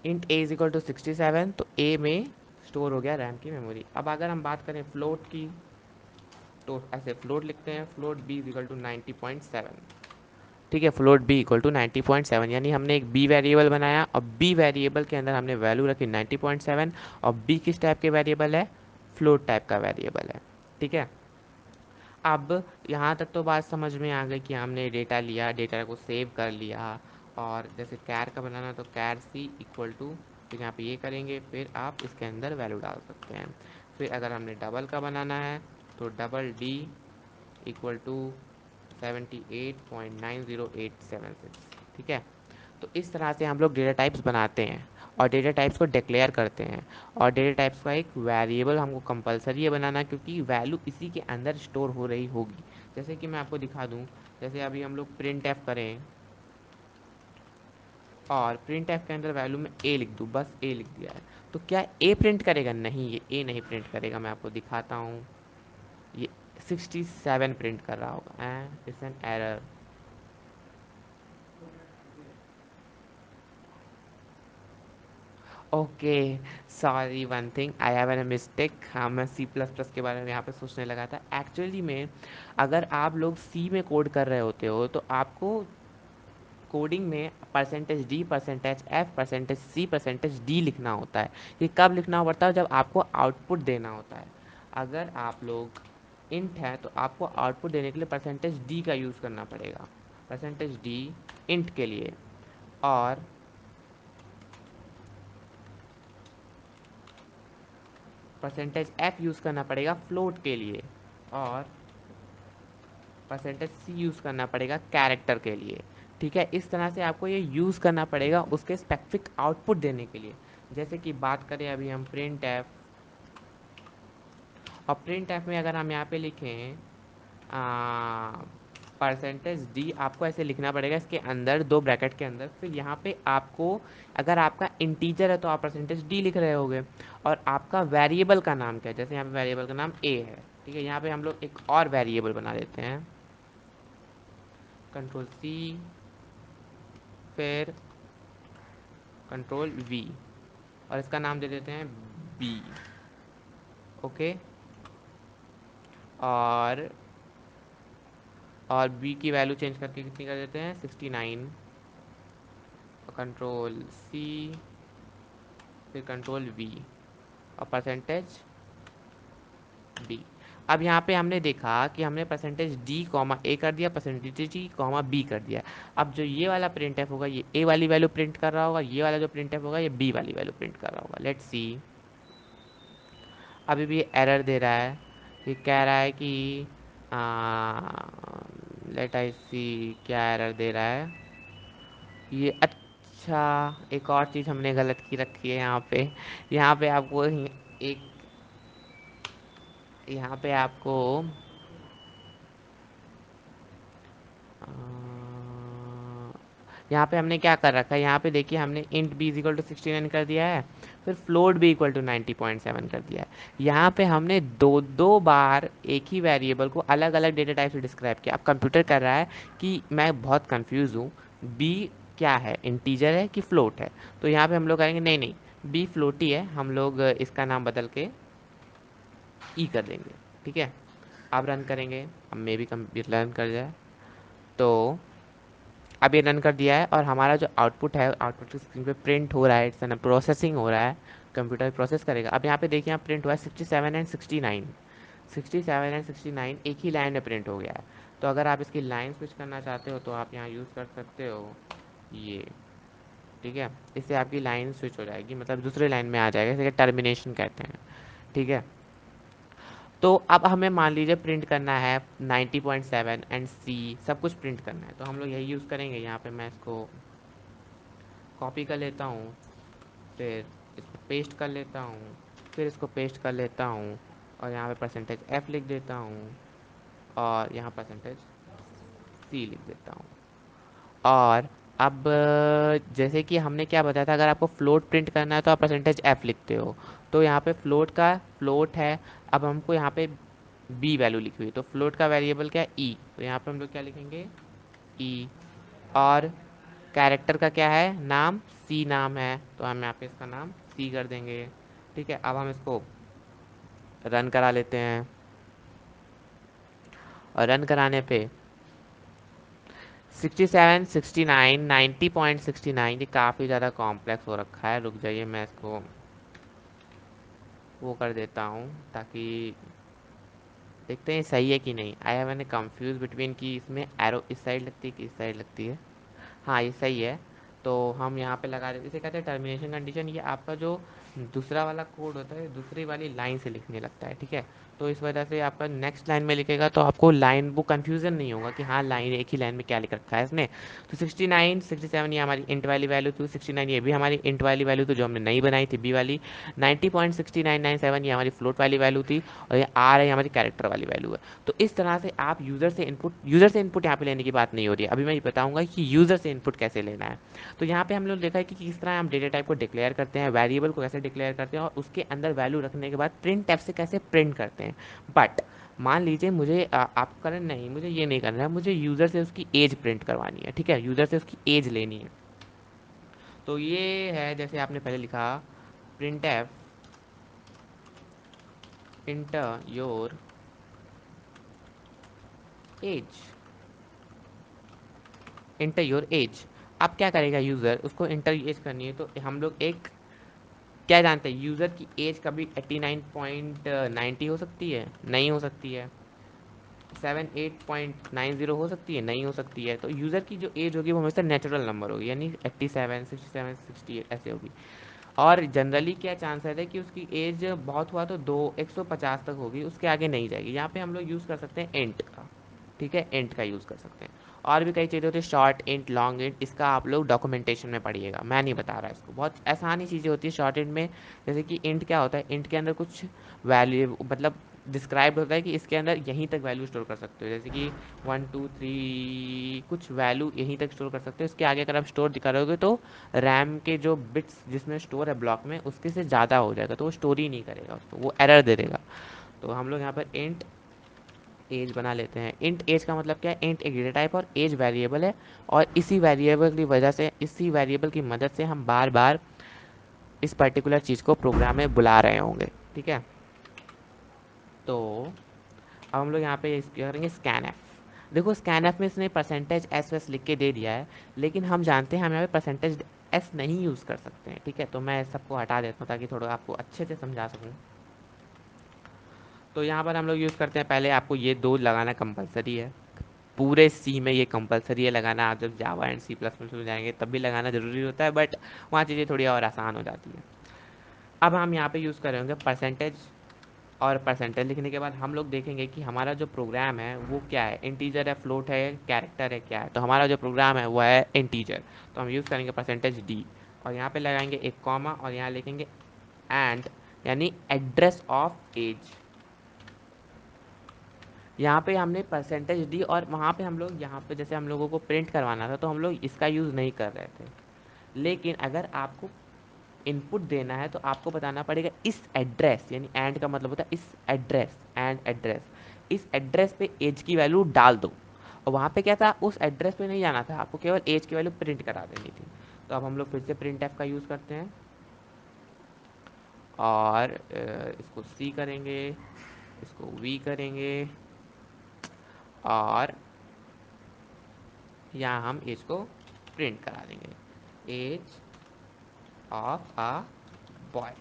int A is equal to 67, तो ए में स्टोर हो गया रैम की मेमोरी। अब अगर हम बात करें फ्लोट की, तो ऐसे फ्लोट लिखते हैं, float B is equal to 90.7। ठीक है, फ्लोट बी इक्वल टू 90.7, यानी हमने एक बी वेरिएबल बनाया और बी वेरिएबल के अंदर हमने वैल्यू रखी 90.7, और बी किस टाइप के वेरिएबल है, फ्लोट टाइप का वेरिएबल है। ठीक है, अब यहाँ तक तो बात समझ में आ गई कि हमने डेटा लिया, डेटा को सेव कर लिया, और जैसे कैर का बनाना तो कैर सी इक्वल टू, फिर यहाँ पे ये करेंगे, फिर आप इसके अंदर वैल्यू डाल सकते हैं। फिर अगर हमने डबल का बनाना है तो डबल डी इक्वल टू 78.90876। ठीक है, तो इस तरह से हम लोग डेटा टाइप्स बनाते हैं और डेटा टाइप्स को डिक्लेयर करते हैं। और डेटा टाइप्स का एक वेरिएबल हमको कंपलसरी है बनाना, क्योंकि वैल्यू इसी के अंदर स्टोर हो रही होगी। जैसे कि मैं आपको दिखा दूं, जैसे अभी हम लोग प्रिंट एफ करें और प्रिंट एफ के अंदर वैल्यू में ए लिख दूँ, बस ए लिख दिया है, तो क्या ए प्रिंट करेगा? नहीं, ये ए नहीं प्रिंट करेगा। मैं आपको दिखाता हूँ, ये 67 प्रिंट कर रहा होगा, it's an error. Okay, sorry, one thing, I have an mistake. हाँ, मैं सी प्लस प्लस के बारे में यहाँ पे सोचने लगा था। एक्चुअली में अगर आप लोग सी में कोड कर रहे होते हो तो आपको कोडिंग में percentage D, percentage F, percentage C, percentage D लिखना होता है। ये कब लिखना पड़ता है? जब आपको आउटपुट देना होता है। अगर आप लोग इंट है तो आपको आउटपुट देने के लिए परसेंटेज डी का यूज़ करना पड़ेगा, परसेंटेज डी इंट के लिए, और परसेंटेज एफ यूज़ करना पड़ेगा फ्लोट के लिए, और परसेंटेज सी यूज़ करना पड़ेगा कैरेक्टर के लिए। ठीक है, इस तरह से आपको ये यूज़ करना पड़ेगा उसके स्पेसिफिक आउटपुट देने के लिए। जैसे कि बात करें अभी हम प्रिंट एफ, और प्रिंट एफ में अगर हम यहाँ पे लिखें परसेंटेज डी, आपको ऐसे लिखना पड़ेगा इसके अंदर, दो ब्रैकेट के अंदर। फिर यहाँ पे आपको, अगर आपका इंटीजर है तो आप परसेंटेज डी लिख रहे होगे, और आपका वेरिएबल का नाम क्या है, जैसे यहाँ पे वेरिएबल का नाम ए है। ठीक है, यहाँ पे हम लोग एक और वेरिएबल बना देते हैं, कंट्रोल सी, फिर कंट्रोल वी, और इसका नाम दे देते हैं बी। ओके, और बी की वैल्यू चेंज करके कितनी कर देते हैं, 69, कंट्रोल सी, फिर कंट्रोल वी, और परसेंटेज डी। अब यहाँ पे हमने देखा कि हमने परसेंटेज डी कॉमा ए कर दिया, परसेंटेज डी कॉमा बी कर दिया। अब जो ये वाला प्रिंट एफ होगा, ये ए वाली वैल्यू प्रिंट कर रहा होगा, ये वाला जो प्रिंट एफ होगा ये बी वाली वैल्यू प्रिंट कर रहा होगा। लेट्स सी, अभी भी एरर दे रहा है। ये कह रहा है कि लेट आई सी, क्या एरर दे रहा है ये। अच्छा, एक और चीज़ हमने गलत की रखी है यहाँ पे। यहाँ पे आपको एक, यहाँ पे आपको अ, यहाँ पे हमने क्या कर रखा है, यहाँ पे देखिए हमने int B is equal to 69 कर दिया है, फिर फ्लोट बी इक्वल टू 90.7 कर दिया है। यहाँ पे हमने दो दो बार एक ही वेरिएबल को अलग अलग डेटा टाइप से डिस्क्राइब किया। अब कंप्यूटर कर रहा है कि मैं बहुत कंफ्यूज हूँ, बी क्या है, इंटीजर है कि फ्लोट है? तो यहाँ पे हम लोग कहेंगे नहीं नहीं, बी फ्लोट ही है, हम लोग इसका नाम बदल के ई कर देंगे। ठीक है, अब रन करेंगे, अब मे भी कंप्यूटर रन कर जाए। तो अब ये रन कर दिया है, और हमारा जो आउटपुट है, आउटपुट की स्क्रीन पे प्रिंट हो रहा है, इट्स ना प्रोसेसिंग हो रहा है, कंप्यूटर प्रोसेस करेगा। अब यहाँ पे देखिए, यहाँ प्रिंट हुआ है 67 एंड 69, 67 एंड 69 एक ही लाइन में प्रिंट हो गया है। तो अगर आप इसकी लाइन स्विच करना चाहते हो तो आप यहाँ यूज़ कर सकते हो ये। ठीक है, इससे आपकी लाइन स्विच हो जाएगी, मतलब दूसरे लाइन में आ जाएगा, इसे टर्मिनेशन कहते हैं। ठीक है, तो अब हमें मान लीजिए प्रिंट करना है 90.7 एंड सी, सब कुछ प्रिंट करना है, तो हम लोग यही यूज़ करेंगे। यहाँ पे मैं इसको कॉपी कर लेता हूँ, फिर इसको पेस्ट कर लेता हूँ, फिर इसको पेस्ट कर लेता हूँ, और यहाँ पे परसेंटेज एफ लिख देता हूँ, और यहाँ परसेंटेज सी लिख देता हूँ। और अब जैसे कि हमने क्या बताया था, अगर आपको फ्लोट प्रिंट करना है तो आप परसेंटेज एफ लिखते हो। तो यहाँ पे फ्लोट का फ्लोट है। अब हमको यहाँ पे बी वैल्यू लिखी हुई है, तो फ्लोट का वेरिएबल क्या है, ई। तो यहाँ पे हम लोग क्या लिखेंगे, ई। और कैरेक्टर का क्या है, नाम सी नाम है, तो हम यहाँ पे इसका नाम सी कर देंगे। ठीक है, अब हम इसको रन करा लेते हैं। और रन कराने पे 67, 69, 90.69, ये काफ़ी ज़्यादा कॉम्प्लेक्स हो रखा है। रुक जाइए, मैं इसको वो कर देता हूँ ताकि देखते हैं सही है कि नहीं। I have an confuse between कि इसमें एरो इस साइड लगती है कि इस साइड लगती है। हाँ, ये सही है। तो हम यहाँ पे लगा देते, इसे कहते हैं टर्मिनेशन कंडीशन। ये आपका जो दूसरा वाला कोड होता है दूसरी वाली लाइन से लिखने लगता है। ठीक है, तो इस वजह से आपका नेक्स्ट लाइन में लिखेगा तो आपको लाइन वो कन्फ्यूजन नहीं होगा कि हाँ लाइन एक ही लाइन में क्या लिख रखा है इसने। तो 69, 67 ये हमारी इंट वाली वैल्यू थी, 69 ये भी हमारी इंट वाली वैल्यू थी जो हमने नई बनाई थी बी वाली। 90.6997 ये हमारी फ्लोट वाली वैल्यू थी। और ये आर है, हमारी कैरेक्टर वाली वैल्यू है। तो इस तरह से आप यूज़र से इनपुट यहाँ पे लेने की बात नहीं हो रही है। अभी मैं ये बताऊंगा कि यूज़र से इनपुट कैसे लेना है। तो यहाँ पे हम लोग देखा है कि किस तरह हम डेटा टाइप को डिक्लेयर करते हैं, वेरिएबल को कैसे डिक्लेयर करते हैं, और उसके अंदर वैल्यू रखने के बाद प्रिंट टैब से कैसे प्रिंट करते हैं। बट मान लीजिए मुझे आप करें नहीं, मुझे ये नहीं करना है, मुझे यूज़र से उसकी एज प्रिंट करवानी है। ठीक है, यूज़र से उसकी एज लेनी है। तो ये है, जैसे आपने पहले लिखा, print F inter your as, inter your as. अब क्या करेगा यूज़र, उसको इंटर एज करनी है, तो हम लोग एक क्या जानते हैं, यूज़र की एज कभी 89.90 हो सकती है, नहीं हो सकती है। 78.90 हो सकती है, नहीं हो सकती है। तो यूज़र की जो एज होगी वो हमेशा नेचुरल नंबर होगी, यानी 87, 67, 68 ऐसे होगी। और जनरली क्या चांस है कि उसकी एज बहुत हुआ तो 150 तक होगी, उसके आगे नहीं जाएगी। यहाँ पे हम लोग यूज़ कर सकते हैं इंट का। ठीक है, इंट का यूज़ कर सकते हैं। और भी कई चीज़ें होती है, शॉर्ट इंट, लॉन्ग इंट, इसका आप लोग डॉक्यूमेंटेशन में पढ़िएगा, मैं नहीं बता रहा इसको। बहुत आसान ही चीज़ें होती है शॉर्ट इंट में। जैसे कि इंट क्या होता है, इंट के अंदर कुछ वैल्यू मतलब डिस्क्राइब होता है कि इसके अंदर यहीं तक वैल्यू स्टोर कर सकते हो। जैसे कि 1 2 3 कुछ वैल्यू यहीं तक स्टोर कर सकते हो। इसके आगे अगर आप स्टोर करोगे तो रैम के जो बिट्स जिसमें स्टोर है ब्लॉक में, उसके से ज़्यादा हो जाएगा, तो वो स्टोर ही नहीं करेगा उसको, वो एरर दे देगा। तो हम लोग यहाँ पर इंट एज बना लेते हैं। इंट एज का मतलब क्या है, इंट एक डेटा टाइप और एज वेरिएबल है। और इसी वेरिएबल की वजह से, इसी वेरिएबल की मदद से हम बार बार इस पर्टिकुलर चीज़ को प्रोग्राम में बुला रहे होंगे। ठीक है, तो अब हम लोग यहाँ पे क्या करेंगे, स्कैन एफ। देखो स्कैन एफ में इसने परसेंटेज एस वेस लिख के दे दिया है, लेकिन हम जानते हैं हम यहाँ पे परसेंटेज एस नहीं यूज़ कर सकते हैं। ठीक है, तो मैं सबको हटा देता हूँ ताकि थोड़ा आपको अच्छे से समझा सकूँ। तो यहाँ पर हम लोग यूज़ करते हैं, पहले आपको ये दो लगाना कंपलसरी है। पूरे सी में ये कंपलसरी है लगाना। आप जब Java and C plus plus में जाएंगे तब भी लगाना ज़रूरी होता है, बट वहाँ चीज़ें थोड़ी और आसान हो जाती है। अब हम यहाँ पे यूज़ करेंगे परसेंटेज। और परसेंटेज लिखने के बाद हम लोग देखेंगे कि हमारा जो प्रोग्राम है वो क्या है, इंटीजर है, फ्लोट है, कैरेक्टर है, क्या है। तो हमारा जो प्रोग्राम है वो है इंटीजर, तो हम यूज़ करेंगे परसेंटेज डी। और यहाँ पे लगाएंगे एक कॉमा और यहाँ लिखेंगे एंड, यानी एड्रेस ऑफ एज। यहाँ पे हमने परसेंटेज डी, और वहाँ पे हम लोग, यहाँ पे जैसे हम लोगों को प्रिंट करवाना था तो हम लोग इसका यूज़ नहीं कर रहे थे। लेकिन अगर आपको इनपुट देना है तो आपको बताना पड़ेगा इस एड्रेस, यानी एंड का मतलब होता है इस एड्रेस, एंड एड्रेस, इस एड्रेस पे एज की वैल्यू डाल दो। और वहाँ पे क्या था, उस एड्रेस पे नहीं जाना था, आपको केवल एज की वैल्यू प्रिंट करा देनी थी। तो अब हम लोग फिर से प्रिंट एफ का यूज़ करते हैं और इसको सी करेंगे, इसको वी करेंगे, और यहाँ हम एज को प्रिंट करा देंगे, एज ऑफ आ बॉय।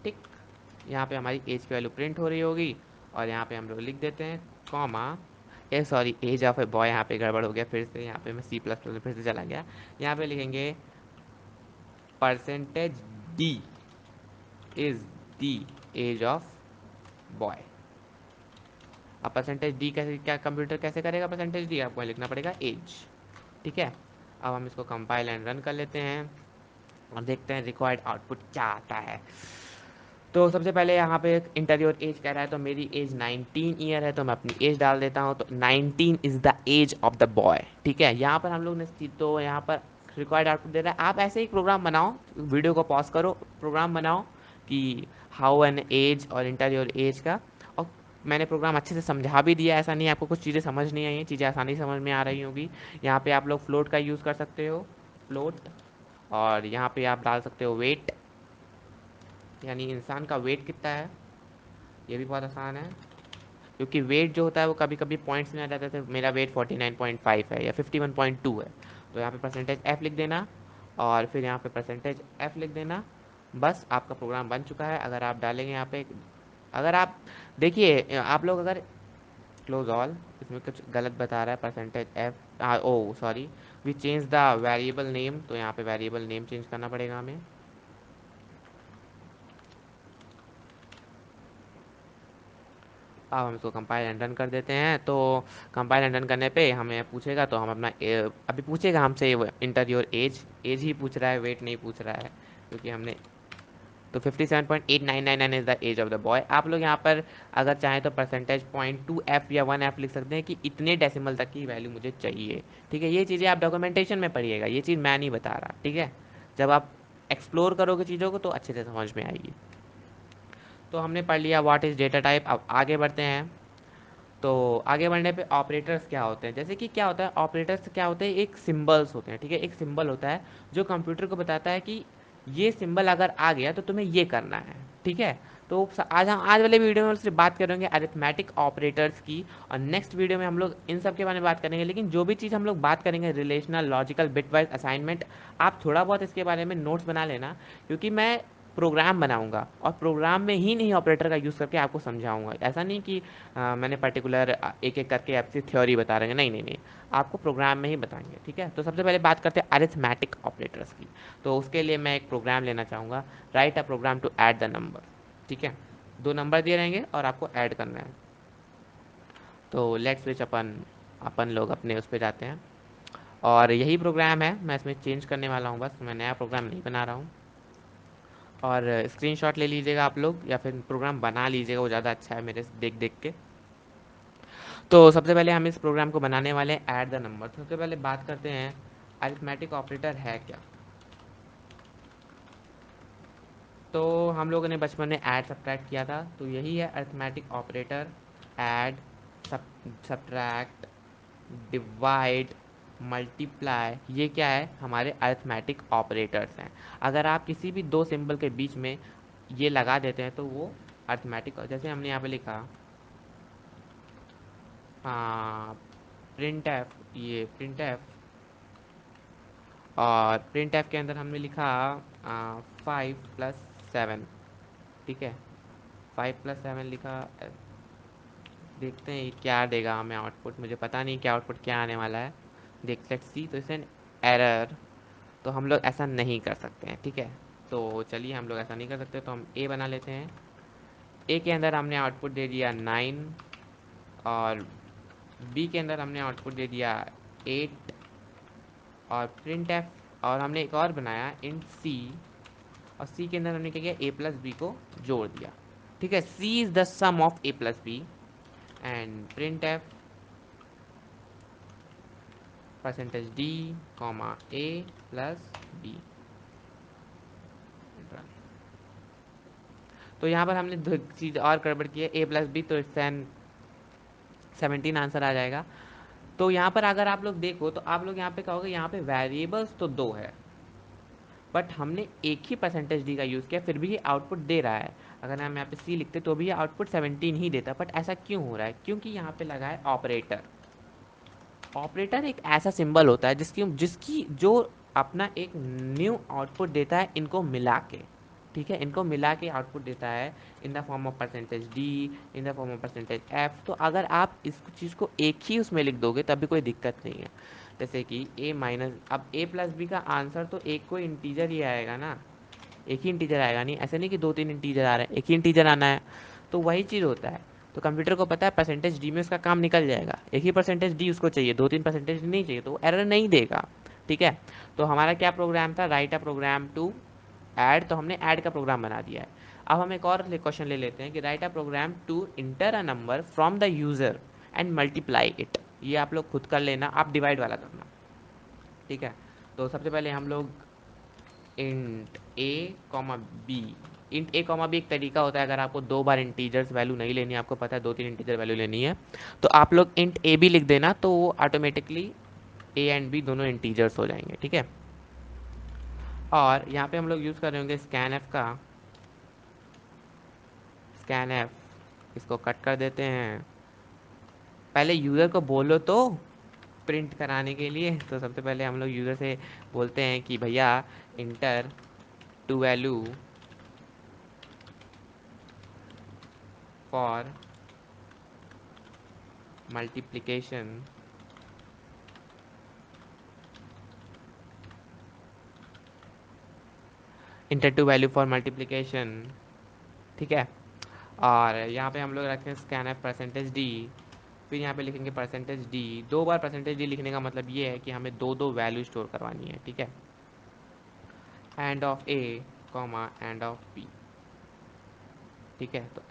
टिक, यहाँ पे हमारी एज की वैल्यू प्रिंट हो रही होगी। और यहाँ पे हम लोग लिख देते हैं comma, a sorry, age of a boy यहाँ पे गड़बड़ हो गया, फिर से यहाँ पे मैं सी प्लस प्लस फिर से चला गया। यहाँ पे लिखेंगे percentage D is the age of boy. अब परसेंटेज डी कैसे, क्या कंप्यूटर कैसे करेगा परसेंटेज डी, आपको लिखना पड़ेगा एज। ठीक है, अब हम इसको कंपाइल एंड रन कर लेते हैं और देखते हैं रिक्वायर्ड आउटपुट क्या आता है। तो सबसे पहले यहाँ पे एक इंटर एज कह रहा है, तो मेरी एज 19 ईयर है, तो मैं अपनी एज डाल देता हूँ। तो 19 is the age of the boy. ठीक है, यहाँ पर हम लोग ने तो यहाँ पर रिक्वायर्ड आउटपुट दे रहा है। आप ऐसे ही प्रोग्राम बनाओ, वीडियो को पॉज करो, प्रोग्राम बनाओ कि हाउ एन एज और इंटर योर एज का। और मैंने प्रोग्राम अच्छे से समझा भी दिया, ऐसा नहीं है आपको कुछ चीज़ें समझ नहीं आई हैं, चीज़ें आसानी से समझ में आ रही होंगी। यहाँ पे आप लोग फ्लोट का यूज़ कर सकते हो, फ्लोट। और यहाँ पे आप डाल सकते हो वेट, यानी इंसान का वेट कितना है, ये भी बहुत आसान है। क्योंकि वेट जो होता है वो कभी कभी पॉइंट्स में आ जाता है, तो मेरा वेट 49.5 है या 51.2 है, तो यहाँ पे परसेंटेज एफ लिख देना और फिर यहाँ पे परसेंटेज एफ लिख देना। बस आपका प्रोग्राम बन चुका है। अगर आप डालेंगे यहाँ पे, अगर आप देखिए, आप लोग अगर क्लोज ऑल, इसमें कुछ गलत बता रहा है, percentage F, oh sorry, we change the variable name, तो यहाँ पे वेरिएबल नेम चेंज करना पड़ेगा हमें। अब हम इसको कंपाइल एंड रन कर देते हैं। तो कंपाइल एंड रन करने पे हमें पूछेगा, तो हम अपना अभी पूछेगा हमसे इंटर योर एज, एज ही पूछ रहा है, वेट नहीं पूछ रहा है, क्योंकि हमने तो 57.8999 is the age of the boy. आप लोग यहाँ पर अगर चाहें तो परसेंटेज .2f या 1f लिख सकते हैं कि इतने डेसिमल तक की वैल्यू मुझे चाहिए। ठीक है, ये चीज़ें आप डॉक्यूमेंटेशन में पढ़िएगा, ये चीज़ मैं नहीं बता रहा। ठीक है, जब आप एक्सप्लोर करोगे चीज़ों को तो अच्छे से समझ में आएगी। तो हमने पढ़ लिया व्हाट इज़ डेटा टाइप। अब आगे बढ़ते हैं। तो आगे बढ़ने पे ऑपरेटर्स क्या होते हैं, जैसे कि क्या होता है, ऑपरेटर्स क्या होते हैं, एक सिंबल्स होते हैं। ठीक है, एक सिंबल होता है जो कंप्यूटर को बताता है कि ये सिंबल अगर आ गया तो तुम्हें ये करना है। ठीक है, तो आज हम आज वाले वीडियो में सिर्फ बात करेंगे अरिथमेटिक ऑपरेटर्स की, और नेक्स्ट वीडियो में हम लोग इन सब के बारे में बात करेंगे। लेकिन जो भी चीज़ हम लोग बात करेंगे, रिलेशनल, लॉजिकल, बिटवाइज असाइनमेंट, आप थोड़ा बहुत इसके बारे में नोट्स बना लेना, क्योंकि मैं प्रोग्राम बनाऊंगा और प्रोग्राम में ही नहीं ऑपरेटर का यूज़ करके आपको समझाऊंगा। ऐसा नहीं कि मैंने पर्टिकुलर एक एक करके आपसे थ्योरी बता रहे हैं, नहीं नहीं नहीं, आपको प्रोग्राम में ही बताएंगे। ठीक है, तो सबसे पहले बात करते हैं अरिथमेटिक ऑपरेटर्स की। तो उसके लिए मैं एक प्रोग्राम लेना चाहूँगा, write a program to add the number. ठीक है, दो नंबर दिए रहेंगे और आपको ऐड करना है। तो लेट्स स्विच, अपन अपन लोग अपने उस पर जाते हैं, और यही प्रोग्राम है, मैं इसमें चेंज करने वाला हूँ, बस मैं नया प्रोग्राम नहीं बना रहा हूँ। और स्क्रीनशॉट ले लीजिएगा आप लोग, या फिर प्रोग्राम बना लीजिएगा, वो ज़्यादा अच्छा है मेरे से देख देख के। तो सबसे पहले हम इस प्रोग्राम को बनाने वाले हैं ऐड द नंबर। सबसे पहले बात करते हैं अरिथमेटिक ऑपरेटर है क्या। तो हम लोगों ने बचपन में ऐड सब्ट्रैक्ट किया था, तो यही है arithmetic operator. Add, subtract, divide, multiply, ये क्या है, हमारे अरिथमेटिक ऑपरेटर्स हैं। अगर आप किसी भी दो सिंबल के बीच में ये लगा देते हैं तो वो अरिथमेटिक, जैसे हमने यहाँ पे लिखा प्रिंट एफ, ये प्रिंट एफ, और प्रिंट एफ के अंदर हमने लिखा 5+7। ठीक है, 5+7 लिखा। देखते हैं ये क्या देगा हमें आउटपुट, मुझे पता नहीं क्या आउटपुट क्या आने वाला है। देख, लेट्स सी। तो इसे एरर, तो हम लोग ऐसा नहीं कर सकते हैं। ठीक है, तो चलिए हम लोग ऐसा नहीं कर सकते, तो हम ए बना लेते हैं। ए के अंदर हमने आउटपुट दे दिया 9, और बी के अंदर हमने आउटपुट दे दिया 8, और प्रिंट एफ, और हमने एक और बनाया इंट सी, और सी के अंदर हमने क्या किया, ए प्लस बी को जोड़ दिया। ठीक है, C is the sum of A plus B, and print F percentage D comma A plus B. तो यहाँ पर हमने दो चीज़ और गड़बड़ की है, ए प्लस बी, तो इससे 17 आंसर आ जाएगा। तो यहाँ पर अगर आप लोग देखो तो आप लोग यहाँ पे कहोगे यहाँ पे वेरिएबल्स तो दो है, बट हमने एक ही परसेंटेज डी का यूज़ किया, फिर भी ये आउटपुट दे रहा है। अगर हम यहाँ पे सी लिखते तो भी ये आउटपुट 17 ही देता। बट ऐसा क्यों हो रहा है, क्योंकि यहाँ पे लगा है ऑपरेटर। ऑपरेटर एक ऐसा सिंबल होता है जिसकी जिसकी जो अपना एक न्यू आउटपुट देता है इनको मिला के। ठीक है, इनको मिला के आउटपुट देता है इन the form of percentage D, in the form of percentage F. तो अगर आप इस चीज़ को एक ही उसमें लिख दोगे तब भी कोई दिक्कत नहीं है। जैसे कि ए माइनस, अब ए प्लस बी का आंसर तो एक कोई इंटीजर ही आएगा ना, एक ही इंटीजर आएगा, नहीं ऐसे नहीं कि दो तीन इंटीजर आ रहे हैं, एक ही इंटीजर आना है। तो वही चीज़ होता है। तो कंप्यूटर को पता है परसेंटेज डी में उसका काम निकल जाएगा, एक ही परसेंटेज डी उसको चाहिए, दो तीन परसेंटेज नहीं चाहिए, तो वो एरर नहीं देगा। ठीक है, तो हमारा क्या प्रोग्राम था, write a program to add, तो हमने ऐड का प्रोग्राम बना दिया है। अब हम एक और क्वेश्चन ले लेते हैं कि write a program to enter a number from the user and multiply it. ये आप लोग खुद कर लेना, आप डिवाइड वाला करना, ठीक है। तो सबसे पहले हम लोग इंट ए कॉमा बी, इंट ए कॉमा बी एक तरीका होता है अगर आपको दो बार इंटीजर्स वैल्यू नहीं लेनी है, आपको पता है दो तीन इंटीजर वैल्यू लेनी है, तो आप लोग इंट ए बी लिख देना, तो वो ऑटोमेटिकली ए एंड बी दोनों इंटीजर्स हो जाएंगे, ठीक है। और यहाँ पे हम लोग यूज़ कर रहे होंगे स्कैन एफ का, स्कैन एफ, इसको कट कर देते हैं। पहले यूज़र को बोलो तो प्रिंट कराने के लिए, तो सबसे पहले हम लोग यूज़र से बोलते हैं कि भैया enter two value for multiplication enter two value for multiplication, ठीक है। और यहाँ पे हम लोग रखें स्कैन एफ परसेंटेज डी, फिर यहाँ पे लिखेंगे परसेंटेज डी। दो बार परसेंटेज डी लिखने का मतलब ये है कि हमें दो दो वैल्यू स्टोर करवानी है, ठीक है। And of A comma and of B, ठीक है। तो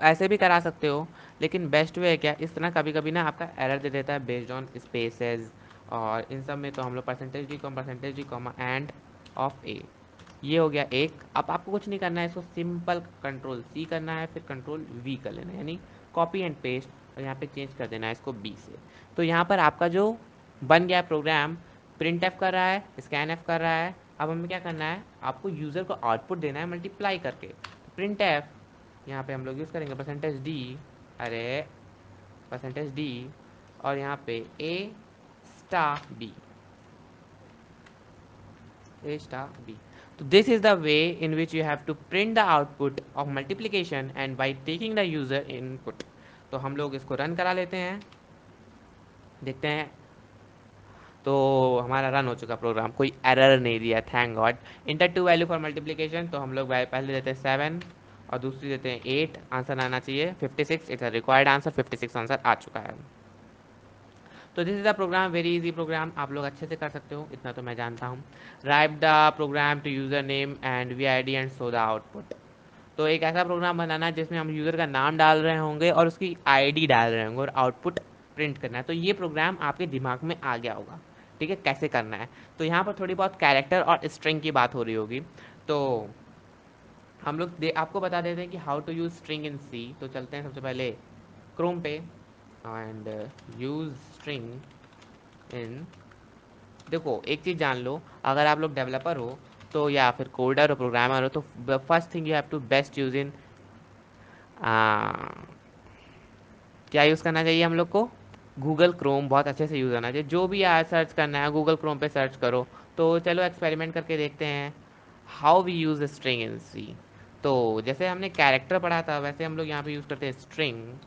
ऐसे भी करा सकते हो, लेकिन बेस्ट वे है क्या, इस तरह कभी कभी ना आपका एरर दे देता है बेस्ड ऑन स्पेसेस, और इन सब में तो हम लोग percentage D comma and of A, ये हो गया एक। अब आपको कुछ नहीं करना है, इसको सिंपल कंट्रोल सी करना है, फिर कंट्रोल वी कर लेना है, यानी कॉपी एंड पेस्ट, और यहाँ पे चेंज कर देना है इसको बी से। तो यहाँ पर आपका जो बन गया प्रोग्राम, प्रिंट एफ कर रहा है, स्कैन एफ कर रहा है। अब हमें क्या करना है, आपको यूज़र को आउटपुट देना है मल्टीप्लाई करके। प्रिंट एफ, यहाँ पे हम लोग यूज़ करेंगे परसेंटेज डी, अरे परसेंटेज डी, और यहाँ पे A star B, a star b. So this is the way in which you have to print the output of multiplication and by taking the user input. तो हम लोग इसको run करा लेते हैं, देखते हैं। तो हमारा रन हो चुका प्रोग्राम, कोई एरर नहीं दिया, thank God. Enter two value for multiplication, तो हम लोग पहले देते हैं 7 और दूसरी देते हैं 8, आंसर आना चाहिए 56, इट्स रिक्वायर्ड आंसर 56 आंसर आ चुका है। तो this is the program, very easy program, आप लोग अच्छे से कर सकते हो, इतना तो मैं जानता हूँ। Write the program to user name and V I D and show the output. तो एक ऐसा प्रोग्राम बनाना है जिसमें हम यूज़र का नाम डाल रहे होंगे और उसकी आईडी डाल रहे होंगे और आउटपुट प्रिंट करना है। तो ये प्रोग्राम आपके दिमाग में आ गया होगा, ठीक है, कैसे करना है। तो यहाँ पर थोड़ी बहुत कैरेक्टर और स्ट्रिंग की बात हो रही होगी, तो हम लोग आपको बता देते हैं कि how to use string in C. तो चलते हैं सबसे पहले क्रोम पे एंड यूज़ स्ट्रिंग इन। देखो एक चीज़ जान लो, अगर आप लोग डेवलपर हो तो, या फिर कोडर हो, प्रोग्रामर हो, तो first thing you have to best use in, क्या यूज़ करना चाहिए हम लोग को, गूगल क्रोम बहुत अच्छे से यूज़ करना चाहिए। जो भी सर्च करना है गूगल क्रोम पे सर्च करो। तो चलो एक्सपेरिमेंट करके देखते हैं how we use string in C. तो जैसे हमने कैरेक्टर पढ़ा था वैसे हम लोग यहाँ पे यूज़ करते हैं स्ट्रिंग,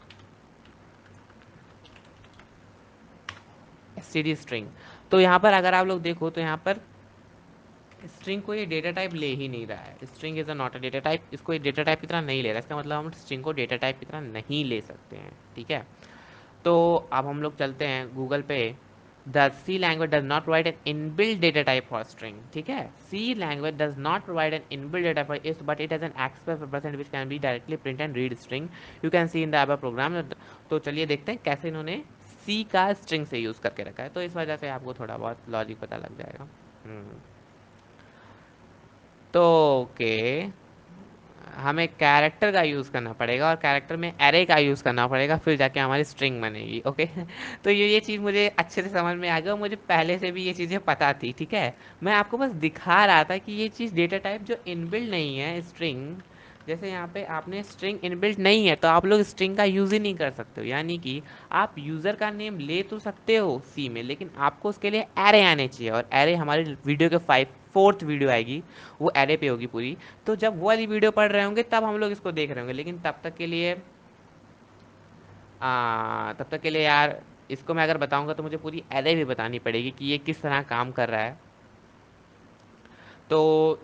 एसटीडी स्ट्रिंग। तो यहाँ पर अगर आप लोग देखो तो यहाँ पर स्ट्रिंग को ये डेटा टाइप ले ही नहीं रहा है, string is a not a data type, इसको ये डेटा टाइप की तरह नहीं ले रहा है, इसका मतलब हम स्ट्रिंग को डेटा टाइप की तरह नहीं ले सकते हैं, ठीक है। तो अब हम लोग चलते हैं गूगल पे, the C language does not provide an inbuilt data type for string, ठीक है। C language does not provide an inbuilt data for this, but it has an express percent which can be directly print and read string, you can see in the above program. तो चलिए देखते हैं कैसे इन्होंने सी का string से use करके रखा है, तो इस वजह से आपको थोड़ा बहुत लॉजिक पता लग जाएगा। तो ओके, हमें कैरेक्टर का यूज़ करना पड़ेगा और कैरेक्टर में एरे का यूज़ करना पड़ेगा, फिर जाके हमारी स्ट्रिंग बनेगी, ओके। तो ये चीज़ मुझे अच्छे से समझ में आ गया, मुझे पहले से भी ये चीज़ें पता थी, ठीक है। मैं आपको बस दिखा रहा था कि ये चीज़ डेटा टाइप जो इनबिल्ट नहीं है स्ट्रिंग, जैसे यहाँ पे आपने स्ट्रिंग इनबिल्ट नहीं है तो आप लोग स्ट्रिंग का यूज़ ही नहीं कर सकते हो, यानी कि आप यूज़र का नेम ले तो सकते हो सी में, लेकिन आपको उसके लिए एरे आने चाहिए, और एरे हमारी वीडियो के 4th वीडियो आएगी, वो एरे पे होगी पूरी। तो जब वो वाली वीडियो पढ़ रहे होंगे तब हम लोग इसको देख रहे होंगे, लेकिन तब तक के लिए यार, इसको मैं अगर बताऊंगा तो मुझे पूरी एरे भी बतानी पड़ेगी कि ये किस तरह काम कर रहा है। तो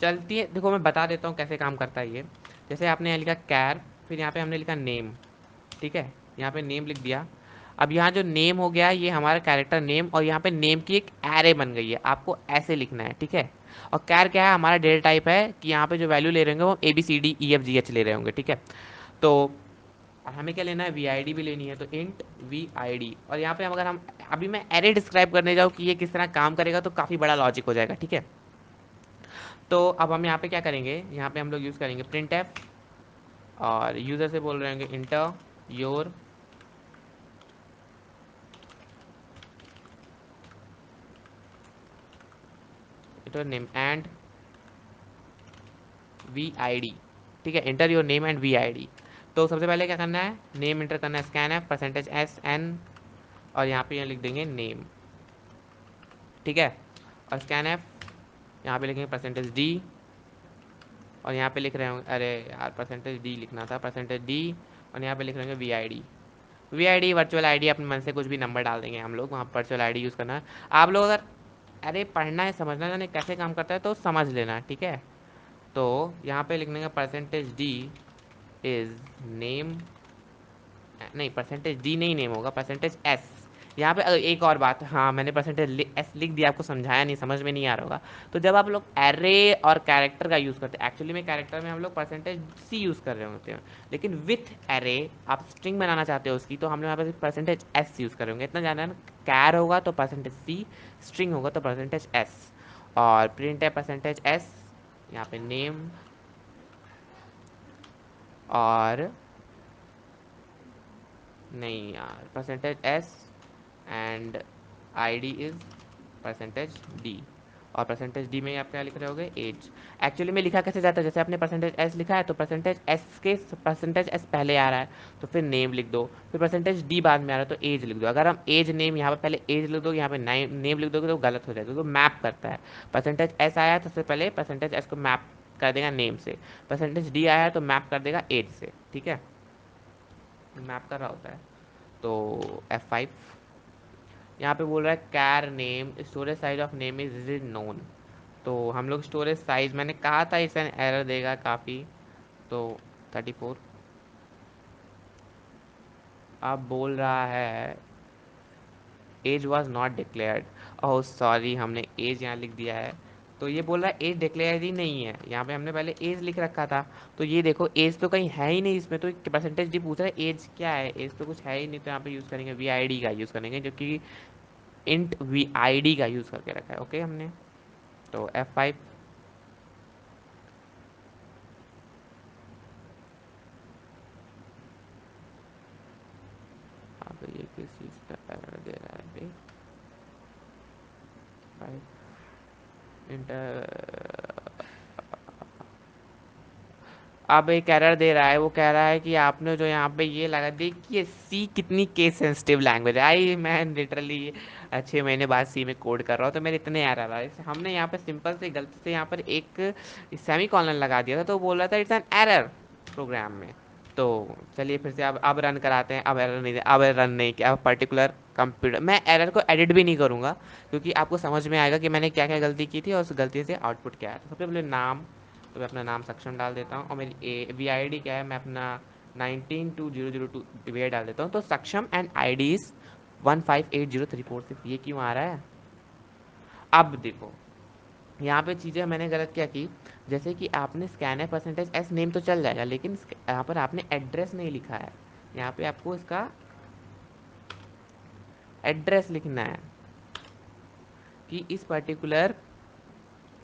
चलती है, देखो मैं बता देता हूँ कैसे काम करता है ये। जैसे आपने यहाँ लिखा कैर, फिर यहाँ पे हमने लिखा नेम, ठीक है, यहाँ पे नेम लिख दिया। अब यहाँ जो नेम हो गया ये हमारा कैरेक्टर नेम, और यहाँ पे नेम की एक एरे बन गई है, आपको ऐसे लिखना है, ठीक है। और कैर क्या है, हमारा डेटा टाइप है कि यहाँ पे जो वैल्यू ले रहे होंगे वो ABCDEFGH ले रहे होंगे, ठीक है। तो हमें क्या लेना है, वी आई डी भी लेनी है, तो इंट वी आई डी। और यहाँ पे अगर हम अभी मैं एरे डिस्क्राइब करने जाऊँ कि ये किस तरह काम करेगा तो काफ़ी बड़ा लॉजिक हो जाएगा, ठीक है। तो अब हम यहाँ पे क्या करेंगे, यहाँ पे हम लोग यूज़ करेंगे प्रिंट एफ, और यूज़र से बोल रहे होंगे enter your name and V I D, ठीक है, enter your name and V I D. तो सबसे पहले क्या करना है, नेम इंटर करना है, स्कैन एफ %SN, और यहाँ पे लिख देंगे नेम, ठीक है। और स्कैन एफ, यहाँ पे लिखेंगे %D, और यहाँ पे लिख रहे होंगे, अरे यार %D लिखना था, %D, और यहाँ पे लिख रहे होंगे V I D. V I D virtual I D, अपने मन से कुछ भी नंबर डाल देंगे हम लोग, वहाँ वर्चुअल आई डी यूज़ करना है। आप लोग अगर अरे पढ़ना है, समझना है कैसे काम करता है तो समझ लेना, ठीक है। तो यहाँ पे लिखने का %D इज नेम, नहीं %D नहीं नेम होगा, %S। यहाँ पे एक और बात, हाँ मैंने %S लिख दिया, आपको समझाया नहीं, समझ में नहीं आ रहा होगा। तो जब आप लोग एरे और कैरेक्टर का यूज़ करते हैं, एक्चुअली में कैरेक्टर में हम लोग %C यूज़ कर रहे होते हैं, लेकिन विथ एरे आप स्ट्रिंग बनाना चाहते हो उसकी, तो हम लोग यहाँ पे %S यूज़ कर रहे होंगे, इतना जाना है ना। कैर होगा तो %C, स्ट्रिंग होगा तो %S, और प्रिंट है %S, यहाँ पे नेम, और नहीं यार %S and I D is %D, और %D में आप क्या लिख रहे होगे, एज। एक्चुअली में लिखा कैसे जाता है, जैसे आपने %S लिखा है तो %S के %S पहले आ रहा है तो फिर नेम लिख दो, फिर %D बाद में आ रहा है तो एज लिख दो। अगर हम एज नेम यहाँ पे पहले एज लिख दो, यहाँ पे नेम लिख दोगे तो गलत हो जाएगा, तो मैप करता है। %S आया तो सबसे पहले %S को मैप कर देगा नेम से, %D आया तो मैप कर देगा एज से, ठीक है, मैप कर रहा होता है। तो F5, यहाँ पे बोल रहा है char name storage size of name is known. तो हम लोग स्टोरेज साइज, मैंने कहा था इसे एरर देगा काफ़ी, तो 34। अब बोल रहा है age was not declared, oh sorry हमने एज यहाँ लिख दिया है। तो ये बोल रहा है एज डिक्लेयर ही नहीं है, यहाँ पे हमने पहले एज लिख रखा था। तो ये देखो एज तो कहीं है ही नहीं इसमें, तो %D पूछ रहा है एज क्या है, एज तो कुछ है ही नहीं, तो यहाँ पे यूज़ करेंगे वी आई डी का यूज़ करेंगे, जो कि इंट वी आई डी का यूज़ करके रखा है, ओके हमने। तो F5, अब ये किस चीज़ का एरर दे रहा है भाई, 5 इंटर। अब एक एरर दे रहा है, वो कह रहा है कि आपने जो यहाँ पे ये लगा, देखिए सी कितनी केस सेंसिटिव लैंग्वेज है। आई मैं लिटरली 6 महीने बाद सी में कोड कर रहा हूँ तो मेरे इतने एरर आ रहे हैं। हमने यहाँ पे सिंपल से गलती से यहाँ पर एक सेमी कॉलन लगा दिया था, तो बोल रहा था इट्स एन एरर प्रोग्राम में। तो चलिए फिर से अब रन कराते हैं, अब एरर नहीं, अब रन नहीं किया, अब पर्टिकुलर कंप्यूटर, मैं एरर को एडिट भी नहीं करूँगा, क्योंकि आपको समझ में आएगा कि मैंने क्या क्या गलती की थी और उस गलती से आउटपुट क्या है। तो सबसे पहले नाम, तो मैं अपना नाम सक्षम डाल देता हूँ, और मेरी वी आई डी क्या है, मैं अपना 192002 वी आई डाल देता हूँ। तो सक्षम एंड आई डी इज 1580346, ये क्यों आ रहा है। अब देखो यहाँ पे चीज़ें मैंने गलत क्या की, जैसे कि आपने स्कैनर %S नेम तो चल जाएगा, लेकिन यहाँ पर आपने एड्रेस नहीं लिखा है, यहाँ पे आपको इसका एड्रेस लिखना है कि इस पर्टिकुलर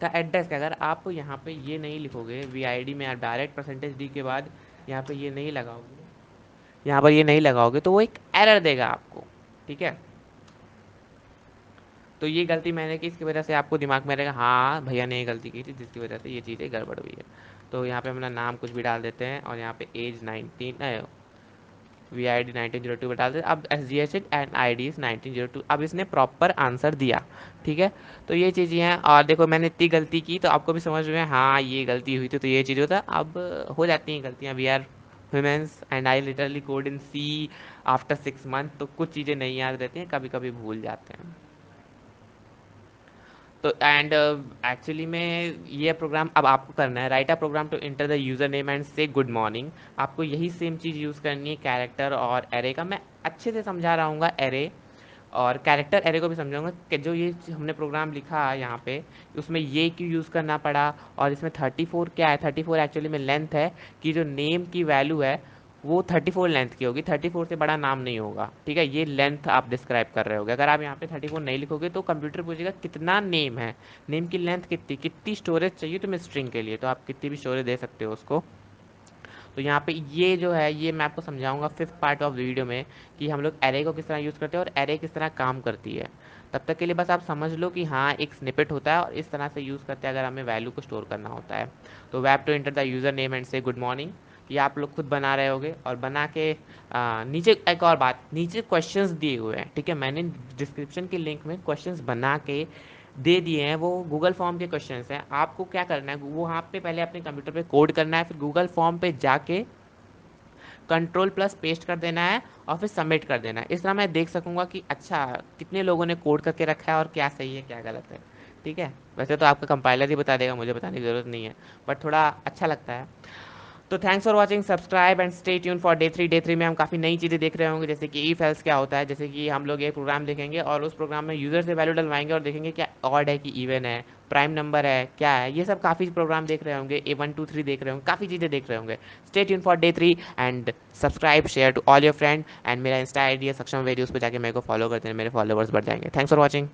का एड्रेस का। अगर आप यहाँ पे ये नहीं लिखोगे वी आई डी में, आप डायरेक्ट %D के बाद यहाँ पे ये नहीं लगाओगे, यहाँ पर ये नहीं लगाओगे तो वो एक एरर देगा आपको, ठीक है। तो ये गलती मैंने की, इसकी वजह से आपको दिमाग में रहेगा हाँ भैया ने ये गलती की थी जिसकी वजह से ये चीज़ें गड़बड़ हुई है। तो यहाँ पे अपना नाम कुछ भी डाल देते हैं, और यहाँ पे एज 19, वी आई डी 1902 डाल देते, अब SGH and I D is 1902। अब इसने प्रॉपर आंसर दिया, ठीक है। तो ये चीज़ें हैं, और देखो मैंने इतनी गलती की तो आपको भी समझ में हाँ ये गलती हुई थी, तो ये चीज़ होता है, अब हो जाती हैं गलतियाँ, we are humans and I literally code in C after 6 month, तो कुछ चीज़ें नहीं याद रहती हैं, कभी कभी भूल जाते हैं। तो एंड एक्चुअली में ये प्रोग्राम अब आपको करना है, write a program to enter the user name and say good morning. आपको यही सेम चीज़ यूज़ करनी है कैरेक्टर और एरे का, मैं अच्छे से समझा रहा हूँ एरे, और कैरेक्टर एरे को भी समझाऊंगा कि जो ये हमने प्रोग्राम लिखा है यहाँ पे, उसमें ये क्यों यूज़ करना पड़ा, और इसमें 34 क्या है, 34 एक्चुअली में लेंथ है कि जो नेम की वैल्यू है वो 34 लेंथ की होगी, 34 से बड़ा नाम नहीं होगा, ठीक है। ये लेंथ आप डिस्क्राइब कर रहे होगे। अगर आप यहाँ पे 34 नहीं लिखोगे तो कंप्यूटर पूछेगा कितना नेम है, नेम की लेंथ कितनी, कितनी स्टोरेज चाहिए तुम्हें स्ट्रिंग के लिए, तो आप कितनी भी स्टोरेज दे सकते हो उसको। तो यहाँ पे ये जो है ये मैं आपको समझाऊंगा फिफ्थ पार्ट ऑफ वीडियो में कि हम लोग एरे को किस तरह यूज़ करते हैं और एरे किस तरह काम करती है। तब तक के लिए बस आप समझ लो कि हाँ एक स्निपेट होता है और इस तरह से यूज़ करते हैं अगर हमें वैल्यू को स्टोर करना होता है। तो we have to enter the user name and say good morning, ये आप लोग खुद बना रहे होगे। और बना के नीचे एक और बात, नीचे क्वेश्चंस दिए हुए हैं, ठीक है। मैंने डिस्क्रिप्शन के लिंक में क्वेश्चंस बना के दे दिए हैं, वो गूगल फॉर्म के क्वेश्चंस हैं। आपको क्या करना है, वो वहाँ पे पहले अपने कंप्यूटर पे कोड करना है, फिर गूगल फॉर्म पे जाके कंट्रोल प्लस पेस्ट कर देना है और फिर सबमिट कर देना है। इस तरह मैं देख सकूंगा कि अच्छा कितने लोगों ने कोड करके रखा है और क्या सही है क्या गलत है, ठीक है। वैसे तो आपका कंपाइलर ही बता देगा, मुझे बताने की ज़रूरत नहीं है, बट थोड़ा अच्छा लगता है। तो thanks for watching, subscribe and stay tune for day 3। Day 3 में हम काफ़ी नई चीज़ें देख रहे होंगे, जैसे कि ई फेल्स क्या होता है, जैसे कि हम लोग एक प्रोग्राम देखेंगे और उस प्रोग्राम में यूज़र से वैल्यू डलवाएंगे और देखेंगे क्या ऑड है कि इवन है, प्राइम नंबर है क्या है, ये सब काफ़ी प्रोग्राम देख रहे होंगे, A1 2 3 देख रहे होंगे, काफ़ी चीज़ें देख रहे होंगे। Stay tune for day 3 and subscribe share to all your friend, and मेरा इंस्टा आई डी है सक्षम वेरी, उस पर जाके मेरे को फॉलो करते हैं, मेरे फॉलोवर्स बढ़ जाएंगे। Thanks for watching.